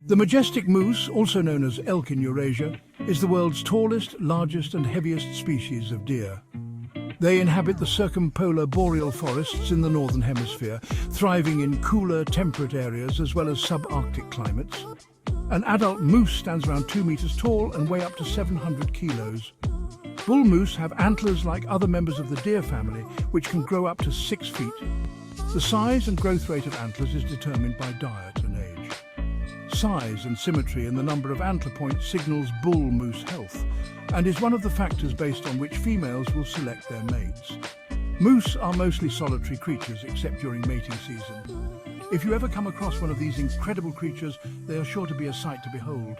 The majestic moose, also known as elk in Eurasia, is the world's tallest, largest and heaviest species of deer. They inhabit the circumpolar boreal forests in the northern hemisphere, thriving in cooler, temperate areas as well as subarctic climates. An adult moose stands around 2 meters tall and weigh up to 700 kilos. Bull moose have antlers like other members of the deer family, which can grow up to 6 feet. The size and growth rate of antlers is determined by diet and age. Size and symmetry in the number of antler points signals bull moose health and is one of the factors based on which females will select their mates. Moose are mostly solitary creatures except during mating season. If you ever come across one of these incredible creatures, they are sure to be a sight to behold.